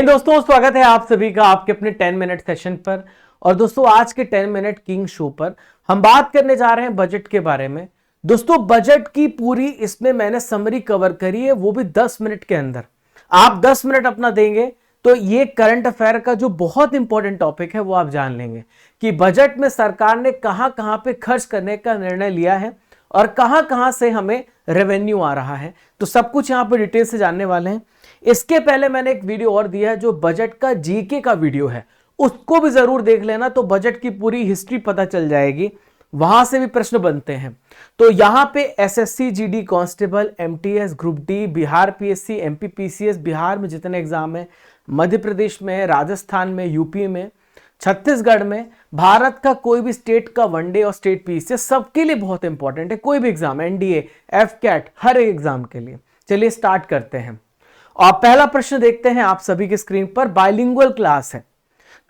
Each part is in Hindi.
दोस्तों स्वागत है आप सभी का आपके अपने 10 मिनट सेशन पर। और दोस्तों आज के 10 मिनट किंग शो पर हम बात करने जा रहे हैं बजट के बारे में। दोस्तों बजट की पूरी इसमें मैंने समरी कवर करी है, वो भी 10 मिनट के अंदर। आप 10 मिनट अपना देंगे तो ये करंट अफेयर का जो बहुत इंपॉर्टेंट टॉपिक है वो आप जान लेंगे कि बजट में सरकार ने कहां कहां पे खर्च करने का निर्णय लिया है और कहां कहां से हमें रेवेन्यू आ रहा है। तो सब कुछ यहां पे डिटेल से जानने वाले हैं। इसके पहले मैंने एक वीडियो और दिया है जो बजट का जीके का वीडियो है, उसको भी जरूर देख लेना, तो बजट की पूरी हिस्ट्री पता चल जाएगी, वहां से भी प्रश्न बनते हैं। तो यहां पे SSC GD constable, MTS, group D, Bihar PSC, MP PCS, Bihar में जितने एग्जाम है, मध्य प्रदेश में, राजस्थान में, यूपी में, छत्तीसगढ़ में, भारत का कोई भी स्टेट का वनडे और स्टेट पीसीएस सबके लिए बहुत इंपॉर्टेंट है। कोई भी एग्जाम, एनडीए, एफकैट, हर एक एग्जाम के लिए। चलिए स्टार्ट करते हैं और पहला प्रश्न देखते हैं आप सभी की स्क्रीन पर। बाइलिंगुअल क्लास है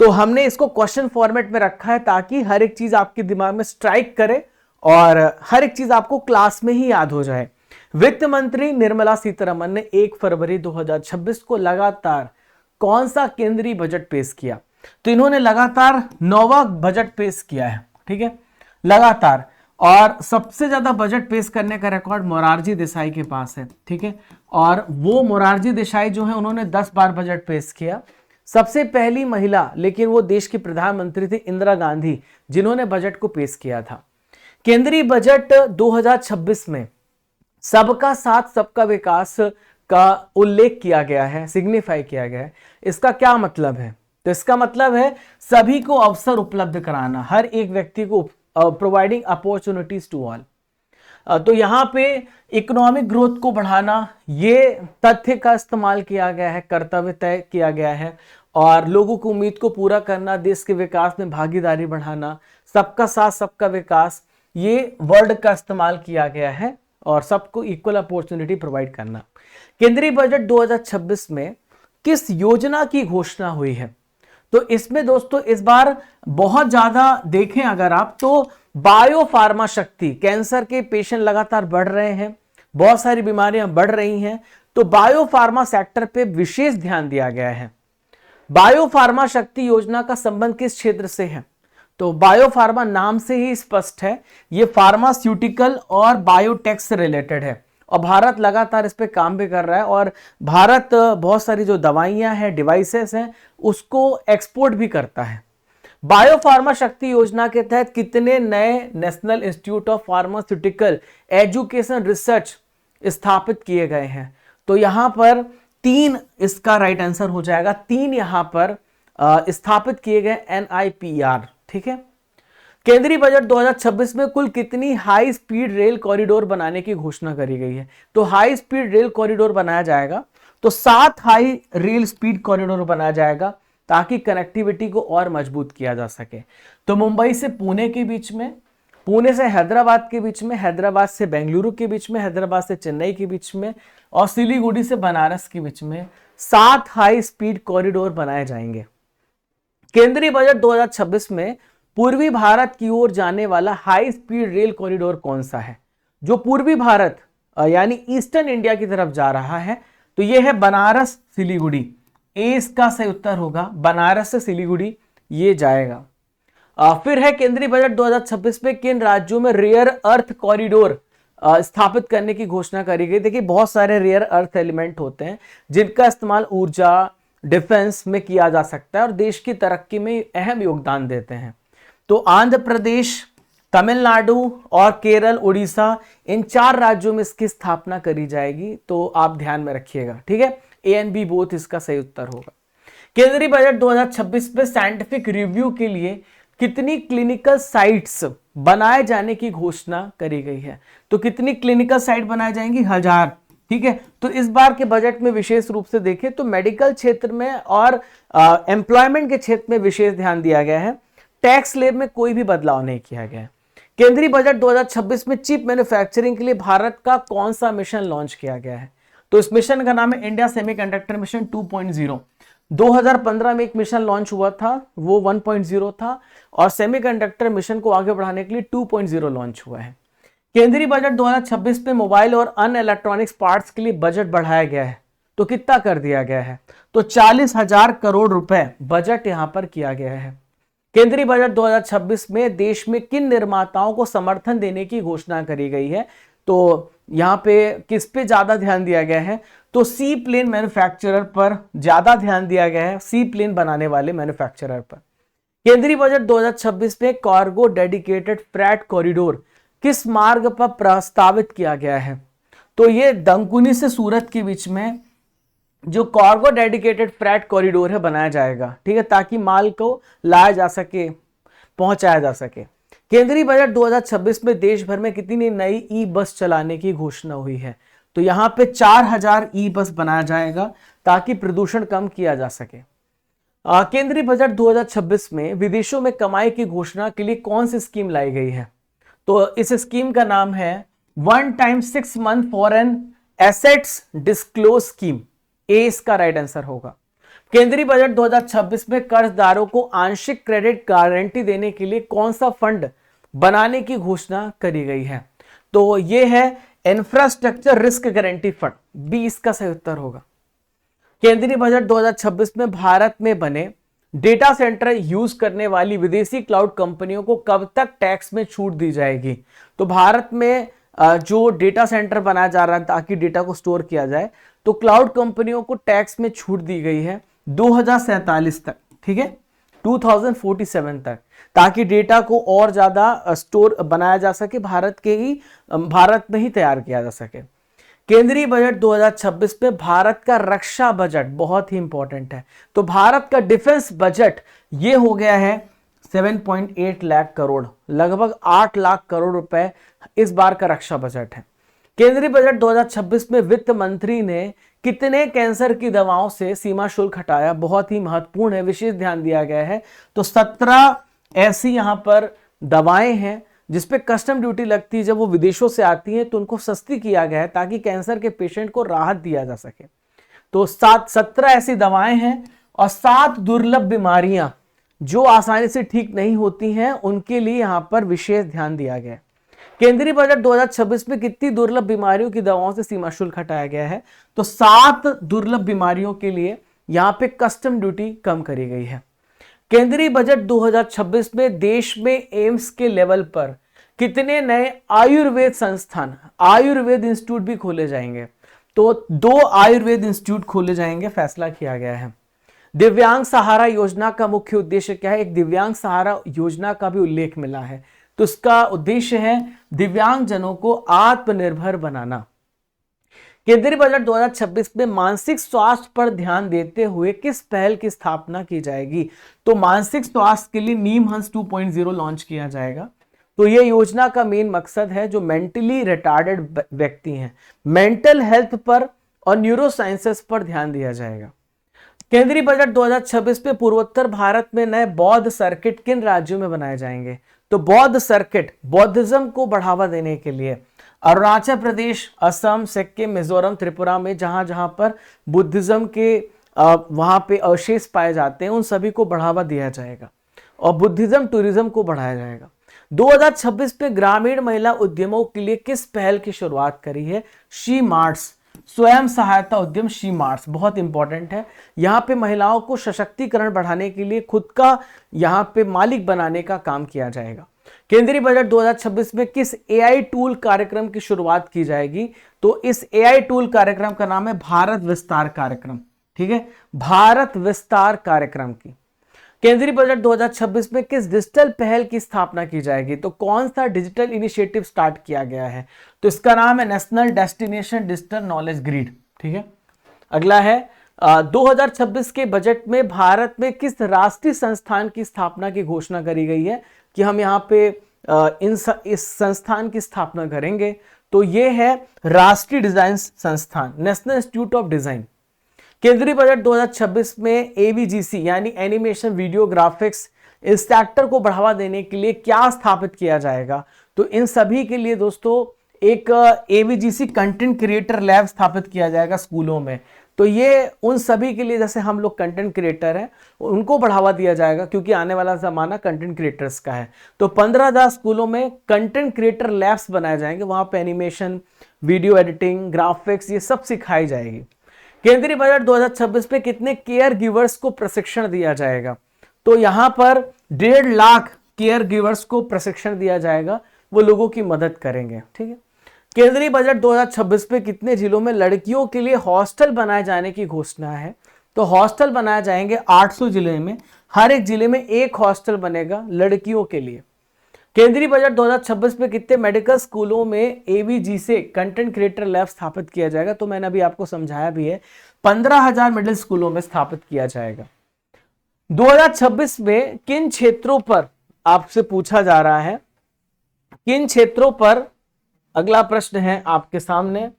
तो हमने इसको क्वेश्चन फॉर्मेट में रखा है ताकि हर एक चीज आपके दिमाग में स्ट्राइक करे और हर एक चीज आपको क्लास में ही याद हो जाए। वित्त मंत्री निर्मला सीतारमण ने 1 फरवरी 2026 को लगातार कौन सा केंद्रीय बजट पेश किया? तो इन्होंने लगातार 9वां बजट पेश किया है, ठीक है, लगातार। और सबसे ज्यादा बजट पेश करने का रिकॉर्ड मोरारजी देसाई के पास है, ठीक है। और वो मोरारजी देसाई जो है उन्होंने 10 बार बजट पेश किया। सबसे पहली महिला, लेकिन वो देश की प्रधानमंत्री थी, इंदिरा गांधी, जिन्होंने बजट को पेश किया था। केंद्रीय बजट 2026 में सबका साथ सबका विकास का उल्लेख किया गया है, सिग्निफाई किया गया है। इसका क्या मतलब है? तो इसका मतलब है सभी को अवसर उपलब्ध कराना, हर एक व्यक्ति को, प्रोवाइडिंग अपॉर्चुनिटीज टू ऑल। तो यहां पे इकोनॉमिक ग्रोथ को बढ़ाना, ये तथ्य का इस्तेमाल किया गया है, कर्तव्य तय किया गया है। और लोगों की उम्मीद को पूरा करना, देश के विकास में भागीदारी बढ़ाना, सबका साथ सबका विकास, ये वर्ड का इस्तेमाल किया गया है। और सबको इक्वल अपॉर्चुनिटी प्रोवाइड करना। केंद्रीय बजट 2026 में किस योजना की घोषणा हुई है? तो इसमें दोस्तों इस बार बहुत ज्यादा देखें अगर आप तो बायो फार्मा शक्ति, कैंसर के पेशेंट लगातार बढ़ रहे हैं, बहुत सारी बीमारियां बढ़ रही हैं, तो बायो फार्मा सेक्टर पे विशेष ध्यान दिया गया है। बायो फार्मा शक्ति योजना का संबंध किस क्षेत्र से है? तो बायो फार्मा नाम से ही स्पष्ट है, ये फार्मास्यूटिकल और बायोटेक से रिलेटेड है और भारत लगातार इस पे काम भी कर रहा है। और भारत बहुत सारी जो दवाइयां हैं, डिवाइसेस हैं, उसको एक्सपोर्ट भी करता है। बायो फार्मा शक्ति योजना के तहत कितने नए national institute of pharmaceutical education research स्थापित किए गए हैं? तो यहां पर 3 इसका राइट आंसर हो जाएगा। 3 यहां पर स्थापित किए गए NIPR, ठीक है। केंद्रीय बजट 2026 में कुल कितनी हाई स्पीड रेल कॉरिडोर बनाने की घोषणा करी गई है? तो हाई स्पीड रेल कॉरिडोर बनाया जाएगा, तो 7 हाई रेल स्पीड कॉरिडोर बनाया जाएगा ताकि कनेक्टिविटी को और मजबूत किया जा सके। तो मुंबई से पुणे के बीच में, पुणे से हैदराबाद के बीच में, हैदराबाद से बेंगलुरु के बीच में, हैदराबाद से चेन्नई के बीच में और सिलीगुड़ी से बनारस के बीच में 7 हाई स्पीड कॉरिडोर बनाए जाएंगे। केंद्रीय बजट 2026 में पूर्वी भारत की ओर जाने वाला हाई स्पीड रेल कॉरिडोर कौन सा है? जो पूर्वी भारत यानी ईस्टर्न इंडिया की तरफ जा रहा है, तो यह है बनारस सिलीगुड़ी। ए इसका सही उत्तर होगा, बनारस से सिलीगुड़ी ये जाएगा। फिर है केंद्रीय बजट 2026 में किन राज्यों में रेयर अर्थ कॉरिडोर स्थापित करने की घोषणा करी गई? देखिए बहुत सारे रेयर अर्थ एलिमेंट होते हैं जिनका इस्तेमाल ऊर्जा, डिफेंस में किया जा सकता है और देश की तरक्की में अहम योगदान देते हैं। तो आंध्र प्रदेश, तमिलनाडु और केरल, उड़ीसा, इन 4 राज्यों में इसकी स्थापना करी जाएगी। तो आप ध्यान में रखिएगा, ठीक है। ए एंड बी बोथ इसका सही उत्तर होगा। केंद्रीय बजट 2026 में साइंटिफिक रिव्यू के लिए कितनी क्लिनिकल साइट्स बनाए जाने की घोषणा करी गई है? तो कितनी क्लिनिकल साइट बनाई जाएंगी? 1000, ठीक है। तो इस बार के बजट में विशेष रूप से देखें तो मेडिकल क्षेत्र में और एम्प्लॉयमेंट के क्षेत्र में विशेष ध्यान दिया गया है। टैक्स स्लैब में कोई भी बदलाव नहीं किया गया है। केंद्रीय बजट 2026 में चिप मैन्युफैक्चरिंग के लिए भारत का कौन सा मिशन लॉन्च किया गया है? तो इस मिशन का नाम है इंडिया सेमीकंडक्टर मिशन 2.0। 2015 में एक मिशन लॉन्च हुआ था, वो 1.0 था, और सेमीकंडक्टर मिशन को आगे बढ़ाने के लिए 2.0 लॉन्च हुआ है। केंद्रीय बजट 2026 में मोबाइल और अन्य इलेक्ट्रॉनिक्स पार्ट्स के लिए बजट बढ़ाया गया है। तो कितना कर दिया गया है, तो 40,000 करोड़ रुपए बजट यहां पर किया गया है। केंद्रीय बजट 2026 में देश में किन निर्माताओं को समर्थन देने की घोषणा करी गई है, तो यहां पे किस पे ज्यादा ध्यान दिया गया है, तो सी प्लेन मैन्युफैक्चरर पर ज्यादा ध्यान दिया गया है, सी प्लेन बनाने वाले मैन्युफैक्चरर पर। केंद्रीय बजट 2026 में कार्गो डेडिकेटेड फ्रेट कॉरिडोर किस मार्ग पर प्रस्तावित किया गया है, तो ये दंकुनी से सूरत के बीच में जो कार्गो डेडिकेटेड फ्रेट कॉरिडोर है बनाया जाएगा, ठीक है, ताकि माल को लाया जा सके, पहुंचाया जा सके। केंद्रीय बजट 2026 में देश भर में कितनी नई ई बस चलाने की घोषणा हुई है, तो यहां पे 4,000 ई बस बनाया जाएगा ताकि प्रदूषण कम किया जा सके। केंद्रीय बजट 2026 में विदेशों में कमाई की घोषणा के लिए कौन सी स्कीम लाई गई है, तो इस स्कीम का नाम है one time 6 month foreign assets disclose scheme, ए इसका राइट आंसर होगा। केंद्रीय बजट 2026 में कर्जदारों को आंशिक क्रेडिट गारंटी देने के लिए कौन सा फंड बनाने की घोषणा करी गई है, तो यह है infrastructure risk guarantee fund, B इसका सही उत्तर होगा। केंद्रीय बजट 2026 में भारत में बने डेटा सेंटर यूज करने वाली विदेशी क्लाउड कंपनियों को कब तक टैक्स में छूट दी जाएगी, तो भारत में जो डेटा सेंटर बनाया जा रहा है ताकि डेटा को स्टोर किया जाए, तो क्लाउड कंपनियों को टैक्स में छूट दी गई है 2047 तक, ठीक है, 2047 तक, ताकि डेटा को और ज्यादा स्टोर बनाया जा सके, भारत में ही तैयार किया जा सके। केंद्रीय बजट 2026 में भारत का रक्षा बजट बहुत ही इंपॉर्टेंट है, तो भारत का डिफेंस बजट ये हो गया है 7.8 लाख करोड़, लगभग 8 लाख करोड़ रुपए इस बार का रक्षा बजट है। केंद्रीय बजट 2026 में वित्त मंत्री ने कितने कैंसर की दवाओं से सीमा शुल्क हटाया, बहुत ही महत्वपूर्ण है, विशेष ध्यान दिया गया है, तो 17 ऐसी यहां पर दवाएं हैं जिसपे कस्टम ड्यूटी लगती है, जब वो विदेशों से आती हैं तो उनको सस्ती किया गया है ताकि कैंसर के पेशेंट को राहत दिया जा सके। तो 17 ऐसी दवाएं हैं और 7 दुर्लभ बीमारियां जो आसानी से ठीक नहीं होती हैं, उनके लिए यहां पर विशेष ध्यान दिया गया है। केंद्रीय बजट 2026 में कितनी दुर्लभ बीमारियों की दवाओं से सीमा शुल्क हटाया गया है, तो 7 दुर्लभ बीमारियों के लिए यहां पे कस्टम ड्यूटी कम करी गई है। केंद्रीय बजट 2026 में देश में एम्स के लेवल पर कितने नए आयुर्वेद संस्थान, आयुर्वेद इंस्टीट्यूट भी खोले जाएंगे, तो 2 आयुर्वेद इंस्टीट्यूट खोले जाएंगे, फैसला किया गया है। दिव्यांग सहारा योजना का मुख्य उद्देश्य क्या है, एक दिव्यांग सहारा योजना का भी उल्लेख मिला है, तो इसका उद्देश्य है दिव्यांग जनों को आत्मनिर्भर बनाना। केंद्रीय बजट 2026 में मानसिक स्वास्थ्य पर ध्यान देते हुए किस पहल की स्थापना की जाएगी, तो मानसिक स्वास्थ्य के लिए नीमहंस 2.0 लॉन्च किया जाएगा। तो यह योजना का मेन मकसद है जो मेंटली रिटार्डेड व्यक्ति हैं, मेंटल हेल्थ पर और न्यूरोसाइंसेस पर ध्यान दिया जाएगा। केंद्रीय बजट 2026 में पूर्वोत्तर भारत में नए बौद्ध सर्किट किन राज्यों में बनाए जाएंगे, तो बौद्ध सर्किट बौद्धिज्म को बढ़ावा देने के लिए अरुणाचल प्रदेश, असम, सिक्किम, मिजोरम, त्रिपुरा में जहां जहां पर बुद्धिज्म के वहां पे अवशेष पाए जाते हैं, उन सभी को बढ़ावा दिया जाएगा और बुद्धिज्म टूरिज्म को बढ़ाया जाएगा। 2026 पे ग्रामीण महिला उद्यमों के लिए किस पहल की शुरुआत करी है, शी मार्ट्स, स्वयं सहायता उद्यम शी मार्ट्स, बहुत इंपॉर्टेंट है। यहां पे महिलाओं को सशक्तिकरण बढ़ाने के लिए खुद का यहां पे मालिक बनाने का काम किया जाएगा। केंद्रीय बजट 2026 में किस एआई टूल कार्यक्रम की शुरुआत की जाएगी, तो इस एआई टूल कार्यक्रम का नाम है भारत विस्तार कार्यक्रम, ठीक है, भारत विस्तार कार्यक्रम की। केंद्रीय बजट 2026 में किस डिजिटल पहल की स्थापना की जाएगी, तो कौन सा डिजिटल इनिशिएटिव स्टार्ट किया गया है, तो इसका नाम है national destination digital knowledge grid, ठीक है। अगला है 2026 के बजट में भारत में किस राष्ट्रीय संस्थान की स्थापना की घोषणा करी गई है कि हम यहाँ पे इस संस्थान की स्थापना करेंगे, तो ये है राष्ट्रीय डिजाइन संस्थान, नेशनल इंस्टीट्यूट ऑफ डिजाइन। केंद्रीय बजट 2026 में एवीजीसी यानी एनिमेशन वीडियो ग्राफिक्स इस सेक्टर को बढ़ावा देने के लिए क्या स्थापित किया जाएगा, तो इन सभी के लिए दोस्तों एक एवीजीसी कंटेंट क्रिएटर लैब स्थापित किया जाएगा स्कूलों में। तो ये उन सभी के लिए, जैसे हम लोग कंटेंट क्रिएटर हैं, उनको बढ़ावा दिया जाएगा क्योंकि आने वाला जमाना कंटेंट क्रिएटर्स का है। तो 15,000 स्कूलों में कंटेंट क्रिएटर लैब्स बनाए जाएंगे, वहां पे एनिमेशन, वीडियो एडिटिंग, ग्राफिक्स ये सब सिखाई जाएगी। केंद्रीय बजट 2026 पे कितने केयर गिवर्स को प्रशिक्षण दिया जाएगा? तो यहां पर 1.5 लाख केयर गिवर्स को प्रशिक्षण दिया जाएगा, वो लोगों की मदद करेंगे। ठीक है। केंद्रीय बजट 2026 पे कितने जिलों में लड़कियों के लिए हॉस्टल बनाए जाने की घोषणा है? तो हॉस्टल बनाए जाएंगे 800 जिले में, हर एक जिले में एक हॉस्टल बनेगा लड़कियों के लिए। केंद्रीय बजट 2026 में कितने मेडिकल स्कूलों में एवीजी से कंटेंट क्रिएटर लैब स्थापित किया जाएगा? तो मैंने अभी आपको समझाया भी है, 15,000 मिडिल स्कूलों में स्थापित किया जाएगा। 2026 में किन क्षेत्रों पर, आपसे पूछा जा रहा है किन क्षेत्रों पर, अगला प्रश्न है आपके सामने,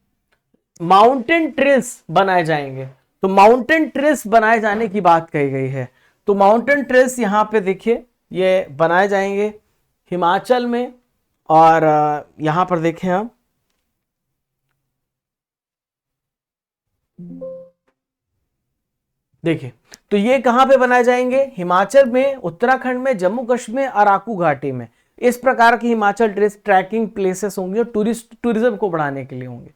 माउंटेन ट्रेल्स बनाए जाएंगे। तो माउंटेन ट्रेल्स बनाए जाने की बात कही गई है। तो माउंटेन ट्रेल्स यहां पे देखिए ये बनाए जाएंगे हिमाचल में, और यहां पर देखें आप, देखिए तो ये कहां पे बनाए जाएंगे? हिमाचल में, उत्तराखंड में, जम्मू कश्मीर, अराकू घाटी में। इस प्रकार की हिमाचल ट्रैकिंग प्लेसेस होंगे जो टूरिज्म को बढ़ाने के लिए होंगे।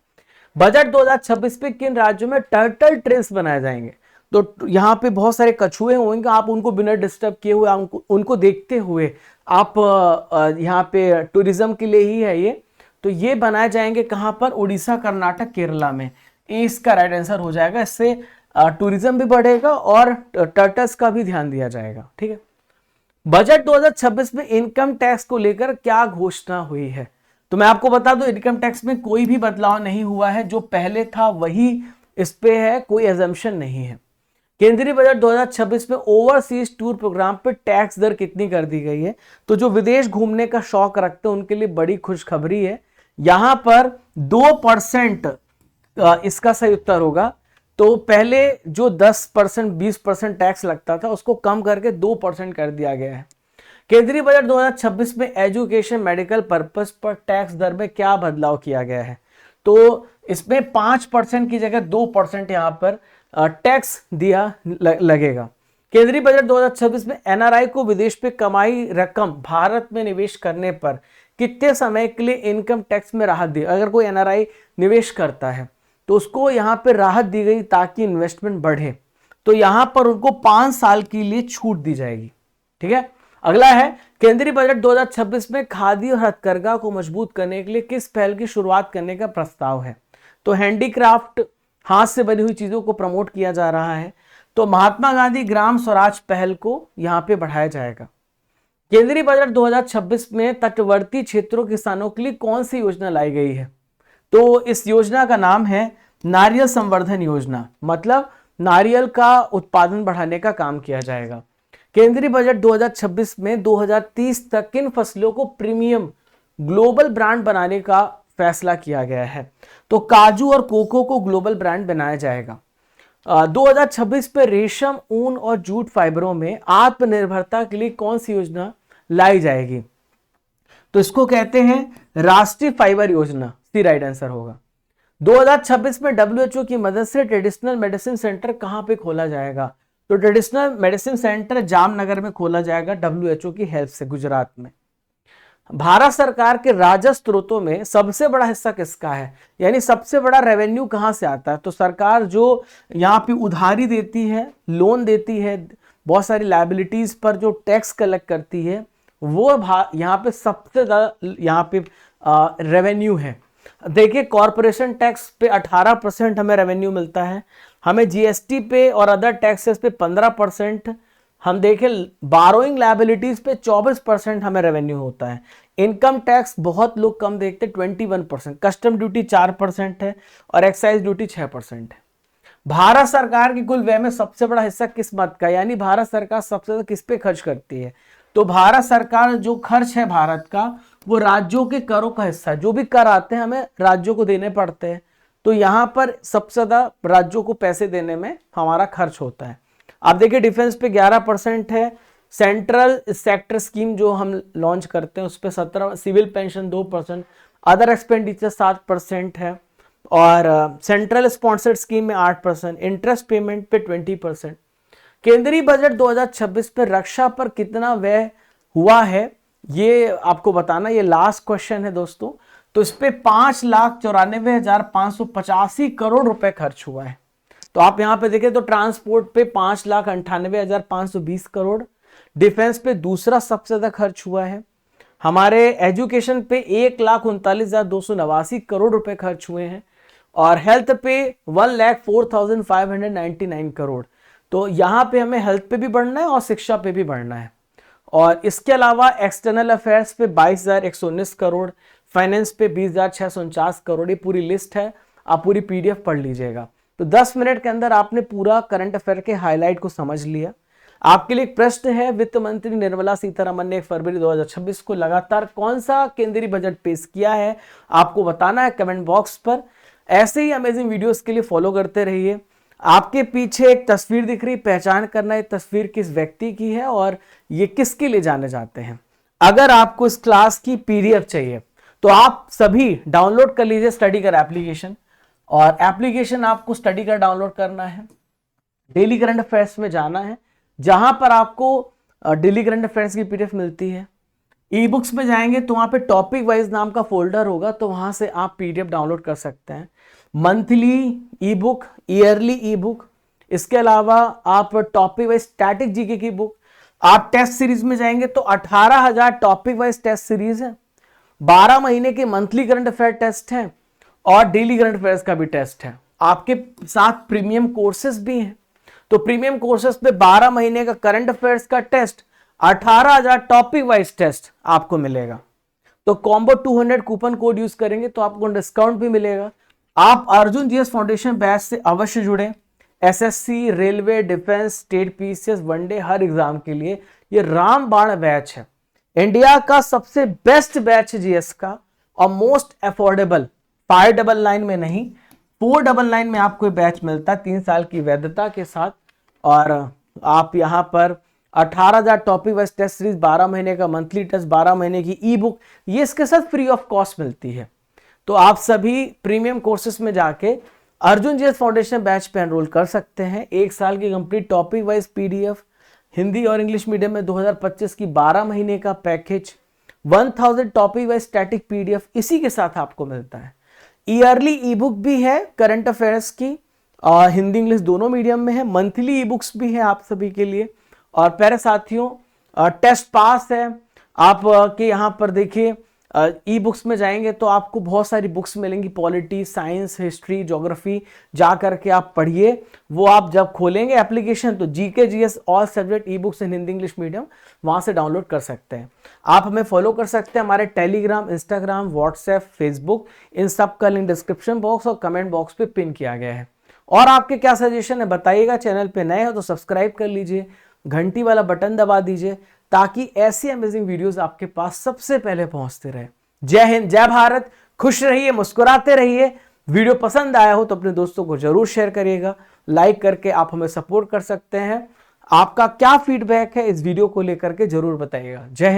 बजट 2026 पे किन राज्यों में टर्टल ट्रेल्स बनाए जाएंगे? तो यहाँ पे बहुत सारे कछुए होंगे, आप उनको बिना डिस्टर्ब किए हुए उनको देखते हुए आप यहाँ पे टूरिज्म के लिए ही है ये, तो ये बनाए जाएंगे कहाँ पर? उड़ीसा, कर्नाटक, केरला में। इसका राइट आंसर हो जाएगा। इससे टूरिज्म भी बढ़ेगा और टर्टल्स का भी ध्यान दिया जाएगा। ठीक है। बजट 2026 में इनकम टैक्स को लेकर क्या घोषणा हुई है? तो मैं आपको बता दूं, इनकम टैक्स में कोई भी बदलाव नहीं हुआ है, जो पहले था वही इस पे है, कोई एजम्पशन नहीं है। केंद्रीय बजट 2026 में ओवरसीज टूर प्रोग्राम पे टैक्स दर कितनी कर दी गई है? तो जो विदेश घूमने का शौक रखते हैं उनके लिए बड़ी खुशखबरी है, यहां पर 2% इसका सही उत्तर होगा। तो पहले जो 10% 20% टैक्स लगता था उसको कम करके 2% कर दिया गया है। केंद्रीय बजट 2026 में एजुकेशन मेडिकल पर्पस पर टैक्स दर में क्या बदलाव किया गया है? तो इसमें 5% की जगह 2% यहां पर टैक्स दिया लगेगा। केंद्रीय बजट 2026 में एनआरआई को विदेश पे कमाई रकम भारत में निवेश करने पर कितने समय के लिए इनकम टैक्स में राहत दी? अगर कोई एनआरआई निवेश करता है तो उसको यहाँ पे राहत दी गई ताकि इन्वेस्टमेंट बढ़े, तो यहां पर उनको 5 साल के लिए छूट दी जाएगी। ठीक है। अगला है, केंद्रीय बजट 2026 में खादी और हथकरघा को मजबूत करने के लिए किस पहल की शुरुआत करने का प्रस्ताव है? तो हैंडीक्राफ्ट, हाथ से बनी हुई चीजों को प्रमोट किया जा रहा है। तो महात्मा गांधी ग्राम स्वराज पहल को यहां पे बढ़ाया जाएगा। केंद्रीय बजट 2026 में तटवर्ती क्षेत्रों के किसानों के लिए कौन सी योजना लाई गई है? तो इस योजना का नाम है नारियल संवर्धन योजना, मतलब नारियल का उत्पादन बढ़ाने का काम किया जाएगा। केंद्रीय बजट 2026 में 2030 तक किन फसलों को प्रीमियम ग्लोबल ब्रांड बनाने का फैसला किया गया है? तो काजू और कोको को ग्लोबल ब्रांड बनाया जाएगा। 2026 पे रेशम, ऊन और जूट फाइबरों में आत्मनिर्भरता के लिए कौन सी योजना लाई जाएगी? तो इसको कहते हैं राष्ट्रीय फाइबर योजना, सी राइट आंसर होगा। 2026 में डब्ल्यूएचओ की मदद से ट्रेडिशनल मेडिसिन सेंटर कहां पे खोला जाएगा? तो ट्रेडिशनल मेडिसिन सेंटर जामनगर में खोला जाएगा डब्ल्यूएचओ की हेल्प से, गुजरात में। भारत सरकार के राजस्व स्रोतों में सबसे बड़ा हिस्सा किसका है? यानी सबसे बड़ा रेवेन्यू कहां से आता है? तो सरकार जो यहाँ पे उधारी देती है, लोन देती है, बहुत सारी लायबिलिटीज पर जो टैक्स कलेक्ट करती है, वो यहाँ पे सबसे ज्यादा यहाँ पे रेवेन्यू है। देखिए कॉरपोरेशन टैक्स पे 18% हमें रेवेन्यू मिलता है, हमें जीएसटी पे और अदर टैक्सेस पे 15%, हम देखें बारोइंग लायबिलिटीज पे 24% हमें रेवेन्यू होता है। इनकम टैक्स बहुत लोग कम देखते, 21%, कस्टम ड्यूटी 4% है और एक्साइज ड्यूटी 6% है। भारत सरकार की कुल व्यय में सबसे बड़ा हिस्सा किस मद का, यानी भारत सरकार सबसे ज्यादा किस पे खर्च करती है? तो भारत सरकार जो खर्च है भारत का, वो राज्यों के करों का हिस्सा है। जो भी कर आते हैं हमें राज्यों को देने पड़ते हैं, तो यहां पर सबसे ज्यादा राज्यों को पैसे देने में हमारा खर्च होता है। आप देखिए डिफेंस पे 11% है, सेंट्रल सेक्टर स्कीम जो हम लॉन्च करते हैं उस पर 17, सिविल पेंशन 2%, अदर एक्सपेंडिचर 7% है, और सेंट्रल स्पॉन्सर्ड स्कीम में 8%, इंटरेस्ट पेमेंट पे 20%। केंद्रीय बजट 2026 पे रक्षा पर कितना व्यय हुआ है ये आपको बताना, ये लास्ट क्वेश्चन है दोस्तों। तो इस पे 5,94,585 करोड़ रुपए खर्च हुआ है। तो आप यहाँ पे देखें तो ट्रांसपोर्ट पे 5,98,520 करोड़, डिफेंस पे दूसरा सबसे ज्यादा खर्च हुआ है, हमारे एजुकेशन पे 1,39,289 करोड़ रुपए खर्च हुए हैं, और हेल्थ पे 1,04,599 करोड़। तो यहाँ पे हमें हेल्थ पे भी बढ़ना है और शिक्षा पे भी बढ़ना है। और इसके अलावा एक्सटर्नल अफेयर्स पे 22,119 करोड़, फाइनेंस पे 20,649 करोड़। ये पूरी लिस्ट है, आप पूरी पीडीएफ पढ़ लीजिएगा। तो 10 मिनट के अंदर आपने पूरा करंट अफेयर के हाईलाइट को समझ लिया। आपके लिए एक प्रश्न है, वित्त मंत्री निर्मला सीतारमण ने 1 फरवरी 2026 को लगातार कौन सा केंद्रीय बजट पेश किया है, आपको बताना है कमेंट बॉक्स पर। ऐसे ही अमेजिंग वीडियोस के लिए फॉलो करते रहिए। आपके पीछे एक तस्वीर दिख रही, पहचान करना है तस्वीर किस व्यक्ति की है और ये किसके लिए जाने जाते हैं। अगर आपको इस क्लास की पीडीएफ चाहिए तो आप सभी डाउनलोड कर लीजिए स्टडी कर एप्लीकेशन, और एप्लीकेशन आपको स्टडी कर डाउनलोड करना है, डेली करंट अफेयर्स में जाना है, जहां पर आपको डेली करंट अफेयर्स की पीडीएफ मिलती है। ई बुक्स में जाएंगे तो वहां पे टॉपिक वाइज नाम का फोल्डर होगा, तो वहां से आप पीडीएफ डाउनलोड कर सकते हैं। मंथली ई बुक, ईयरली ई बुक, इसके अलावा आप टॉपिक वाइज स्टैटिक जीके की बुक। आप टेस्ट सीरीज में जाएंगे तो 18,000 टॉपिक वाइज टेस्ट सीरीज है, 12 महीने के मंथली करंट अफेयर टेस्ट हैं और डेली करंट अफेयर्स का भी टेस्ट है। आपके साथ प्रीमियम कोर्सेज भी हैं, तो प्रीमियम कोर्सेज पे 12 महीने का करंट अफेयर्स का टेस्ट, 18,000 टॉपिक वाइज टेस्ट आपको मिलेगा। तो कॉम्बो 200 कूपन कोड यूज करेंगे तो आपको डिस्काउंट भी मिलेगा। आप अर्जुन जीएस फाउंडेशन बैच से अवश्य जुड़े। SSC, railway, defence, state PCS, one day, हर एग्जाम के लिए ये रामबाण बैच है। इंडिया का सबसे बेस्ट बैच है जीएस का, और मोस्ट अफोर्डेबल। 599 में नहीं, 499 में आपको बैच मिलता है 3 साल की वैधता के साथ। और आप यहाँ पर 18,000 टॉपिक वाइज टेस्ट सीरीज, 12 महीने का मंथली टेस्ट, 12 महीने की ई बुक, ये इसके साथ फ्री ऑफ कॉस्ट मिलती है। तो आप सभी प्रीमियम कोर्सेज में जाके अर्जुन जीएस फाउंडेशन बैच पे एनरोल कर सकते हैं। 1 साल की complete topic wise PDF, Hindi और इंग्लिश मीडियम में 2025 की 12 महीने का package, 1000 topic wise static PDF इसी के साथ आपको मिलता है। ईयरली ई बुक भी है करंट अफेयर्स की, और हिंदी इंग्लिश दोनों मीडियम में है। मंथली ई बुक्स भी है आप सभी के लिए। और प्यारे साथियों, टेस्ट पास है आप के यहाँ पर देखिए। ई बुक्स में जाएंगे तो आपको बहुत सारी बुक्स मिलेंगी, पॉलिटी, साइंस, हिस्ट्री, ज्योग्राफी, जा करके आप पढ़िए। वो आप जब खोलेंगे एप्लीकेशन तो GK GS all subject e books इन हिंदी इंग्लिश मीडियम वहां से डाउनलोड कर सकते हैं। आप हमें फॉलो कर सकते हैं, हमारे टेलीग्राम, इंस्टाग्राम, व्हाट्सएप, फेसबुक, इन सब का लिंक डिस्क्रिप्शन बॉक्स और कमेंट बॉक्स पे पिन किया गया है। और आपके क्या सजेशन है बताइएगा। चैनल पे नए हो तो सब्सक्राइब कर लीजिए, घंटी वाला बटन दबा दीजिए, ताकि ऐसी अमेजिंग वीडियोस आपके पास सबसे पहले पहुंचते रहे। जय हिंद, जय भारत, खुश रहिए, मुस्कुराते रहिए। वीडियो पसंद आया हो तो अपने दोस्तों को जरूर शेयर करिएगा, लाइक करके आप हमें सपोर्ट कर सकते हैं। आपका क्या फीडबैक है इस वीडियो को लेकर के जरूर बताइएगा। जय हिंद।